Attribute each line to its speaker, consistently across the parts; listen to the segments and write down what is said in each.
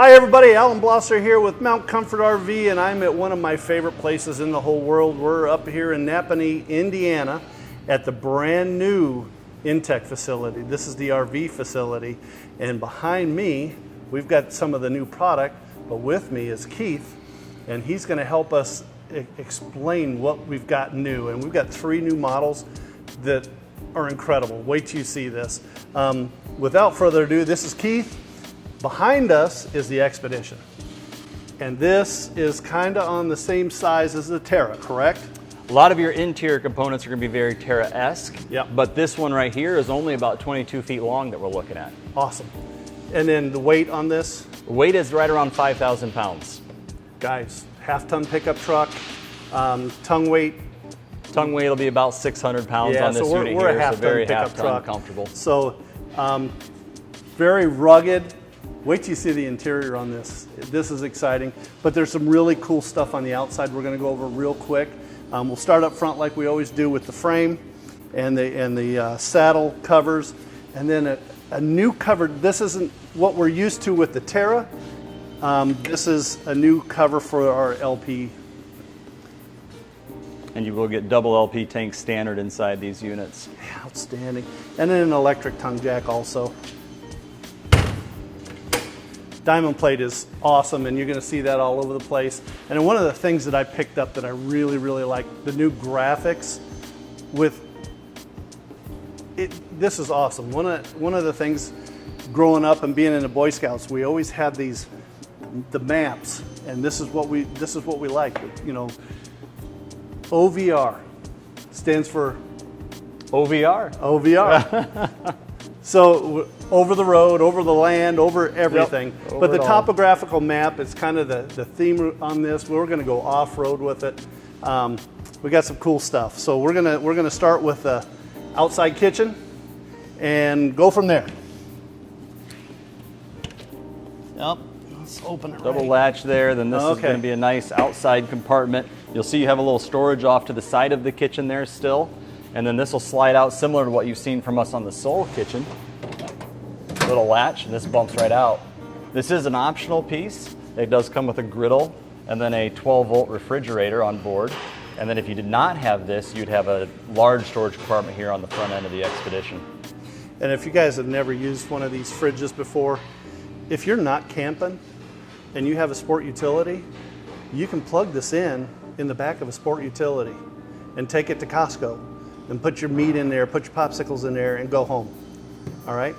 Speaker 1: Hi everybody, Allan Blosser here with Mount Comfort RV, and I'm at one of my favorite places in the whole world. We're up here in Napanee, Indiana at the brand new inTech facility. This is the RV facility, and behind me we've got some of the new product, but with me is Keith, and he's going to help us explain what we've got new. And we've got 3 new models that are incredible. Wait till you see this. Without further ado, this is Keith. Behind us is the Expedition, and this is kind of on the same size as the Terra, correct?
Speaker 2: A lot of your interior components are going to be very Terra-esque,
Speaker 1: Yep.
Speaker 2: But this one right here is only about 22 feet long that we're looking at.
Speaker 1: Awesome. And then the weight on this?
Speaker 2: The weight is right around 5,000 pounds.
Speaker 1: Guys, half-ton pickup truck, tongue weight.
Speaker 2: Tongue weight will be about 600 pounds on this
Speaker 1: so
Speaker 2: unit
Speaker 1: we're
Speaker 2: here,
Speaker 1: a half-ton
Speaker 2: so very
Speaker 1: pickup
Speaker 2: half-ton
Speaker 1: truck.
Speaker 2: comfortable.
Speaker 1: So very rugged. Wait till you see the interior on this. This is exciting, but there's some really cool stuff on the outside we're going to go over real quick. We'll start up front like we always do with the frame and the saddle covers, and then a new cover. This isn't what we're used to with the Terra. This is a new cover for our LP.
Speaker 2: And you will get double LP tank standard inside these units.
Speaker 1: Outstanding. And then an electric tongue jack also. Diamond plate is awesome, and you're going to see that all over the place. And then one of the things that I picked up that I really, really like, the new graphics with it. This is awesome. One of the things growing up and being in the Boy Scouts, we always had the maps, and this is what we like. You know, OVR stands for
Speaker 2: OVR.
Speaker 1: OVR. So over the road, over the land, over everything.
Speaker 2: Yep,
Speaker 1: but the topographical map is kind of the theme on this. We're going to go off-road with it. We got some cool stuff. So we're gonna start with the outside kitchen and go from there. Yep. Let's open it.
Speaker 2: Double latch there. Then this is
Speaker 1: Okay.
Speaker 2: going to be a nice outside compartment. You'll see you have a little storage off to the side of the kitchen there still. And then this will slide out similar to what you've seen from us on the Soul kitchen. Little latch, and this bumps right out. This is an optional piece. It does come with a griddle and then a 12-volt refrigerator on board. And then if you did not have this, you'd have a large storage compartment here on the front end of the Expedition.
Speaker 1: And if you guys have never used one of these fridges before, if you're not camping and you have a sport utility, you can plug this in the back of a sport utility and take it to Costco and put your meat in there, put your popsicles in there, and go home. All right?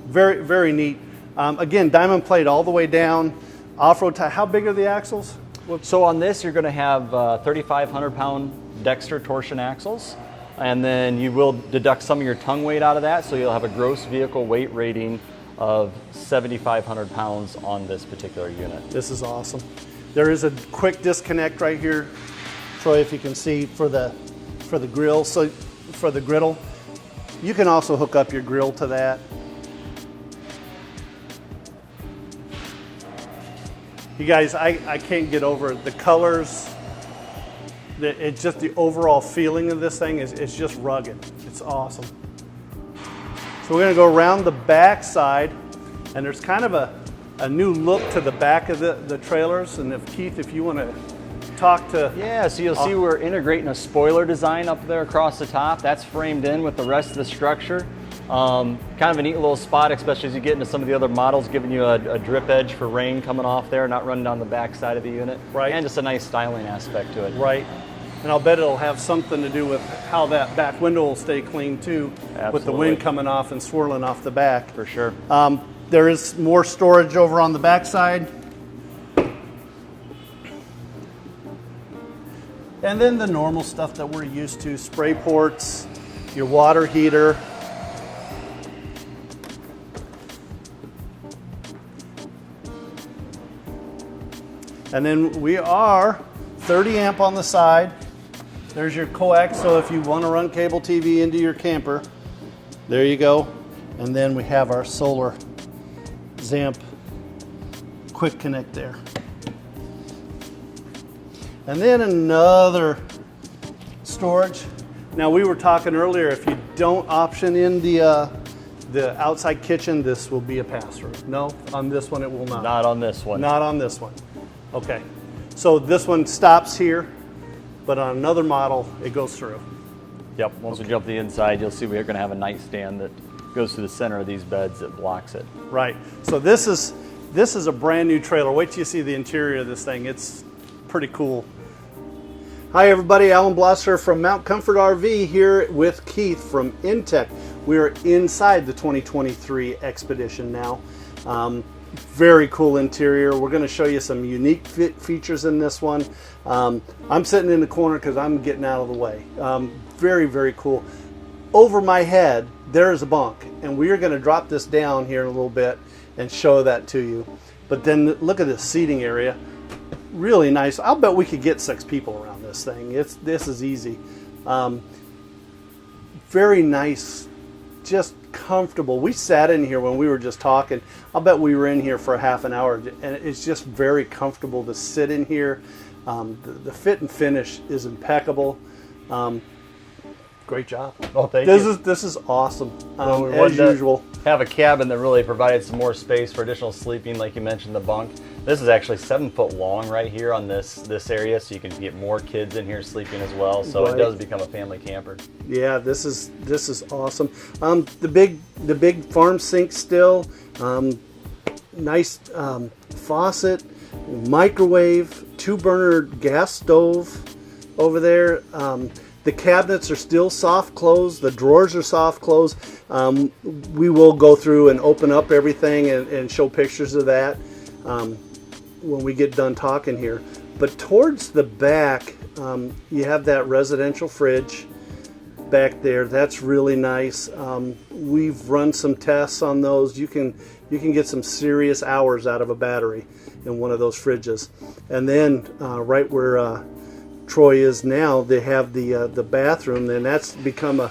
Speaker 1: Very, very neat. Again, diamond plate all the way down, off-road tie. How big are the axles?
Speaker 2: So on this, you're going to have 3,500-pound Dexter torsion axles, and then you will deduct some of your tongue weight out of that, so you'll have a gross vehicle weight rating of 7,500 pounds on this particular unit.
Speaker 1: This is awesome. There is a quick disconnect right here, Troy, if you can see, for the grill. So for the griddle, you can also hook up your grill to that. You guys, I can't get over it. The colors, it's just the overall feeling of this thing is just rugged. It's awesome. So we're gonna go around the back side, and there's kind of a new look to the back of the trailers. And if Keith, if you want to talk to...
Speaker 2: Yeah, so you'll see we're integrating a spoiler design up there across the top. That's framed in with the rest of the structure. Kind of a neat little spot, especially as you get into some of the other models, giving you a drip edge for rain coming off there, not running down the back side of the unit.
Speaker 1: Right.
Speaker 2: And just a nice styling aspect to it.
Speaker 1: Right. And I'll bet it'll have something to do with how that back window will stay clean too.
Speaker 2: Absolutely.
Speaker 1: With the wind coming off and swirling off the back.
Speaker 2: For sure.
Speaker 1: There is more storage over on the back side. And then the normal stuff that we're used to, spray ports, your water heater. And then we are 30 amp on the side. There's your coax, so if you want to run cable TV into your camper, there you go. And then we have our solar Zamp quick connect there. And then another storage. Now we were talking earlier, if you don't option in the The outside kitchen, this will be a pass-through. No, on this one it will not.
Speaker 2: Not on this one.
Speaker 1: Not on this one. Okay. So this one stops here, but on another model, it goes through.
Speaker 2: Yep, once we jump to the inside, you'll see we're going to have a nightstand that goes to the center of these beds that blocks it.
Speaker 1: Right. So this is a brand new trailer. Wait till you see the interior of this thing. It's pretty cool. Hi everybody, Allan Blosser from Mount Comfort RV here with Keith from inTech. We are inside the 2023 Expedition now. Very cool interior. We're going to show you some unique features in this one. I'm sitting in the corner because I'm getting out of the way. Very, very cool. Over my head, there's a bunk, and we are going to drop this down here in a little bit and show that to you. But then look at this seating area. Really nice. I'll bet we could get 6 people around this thing. This is easy. Very nice, just comfortable. We sat in here when we were just talking. I'll bet we were in here for a half an hour, and it's just very comfortable to sit in here. The fit and finish is impeccable. Great job.
Speaker 2: Well, thank you.
Speaker 1: This is awesome.
Speaker 2: Well, we
Speaker 1: as usual.
Speaker 2: Have a cabin that really provided some more space for additional sleeping, like you mentioned, the bunk. This is actually 7 foot long right here on this area, so you can get more kids in here sleeping as well. So
Speaker 1: right.
Speaker 2: It does become a family camper.
Speaker 1: Yeah, this is awesome. The big farm sink still. Nice faucet, microwave, 2-burner gas stove over there. The cabinets are still soft close. The drawers are soft close. We will go through and open up everything and show pictures of that when we get done talking here. But towards the back, you have that residential fridge back there. That's really nice. We've run some tests on those. You can get some serious hours out of a battery in one of those fridges. And then right where Troy is now, they have the bathroom, and that's become a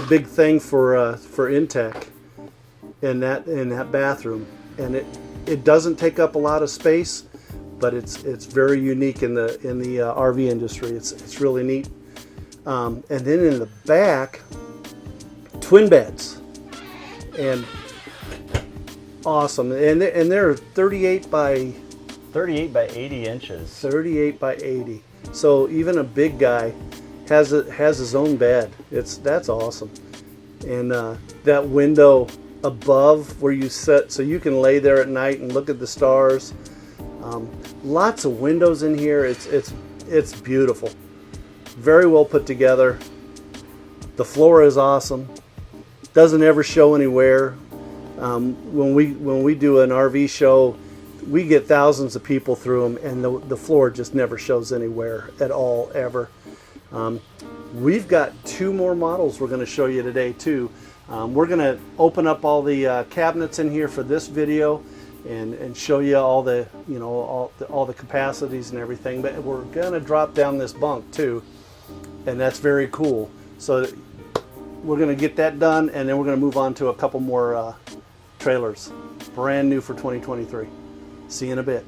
Speaker 1: big thing for inTech in that bathroom. And it doesn't take up a lot of space, but it's very unique in the RV industry. It's really neat. And then in the back, twin beds, and awesome. And they're 38 by
Speaker 2: 80 inches.
Speaker 1: 38 by 80. So even a big guy has his own bed. That's awesome. And that window above where you sit, so you can lay there at night and look at the stars. Lots of windows in here. It's beautiful. Very well put together. The floor is awesome. Doesn't ever show anywhere. When we do an RV show, we get thousands of people through them, and the floor just never shows anywhere at all, ever. We've got 2 more models we're going to show you today too. We're going to open up all the cabinets in here for this video and show you all the all the capacities and everything. But we're going to drop down this bunk too, and that's very cool. So we're going to get that done, and then we're going to move on to a couple more trailers, brand new for 2023. See you in a bit.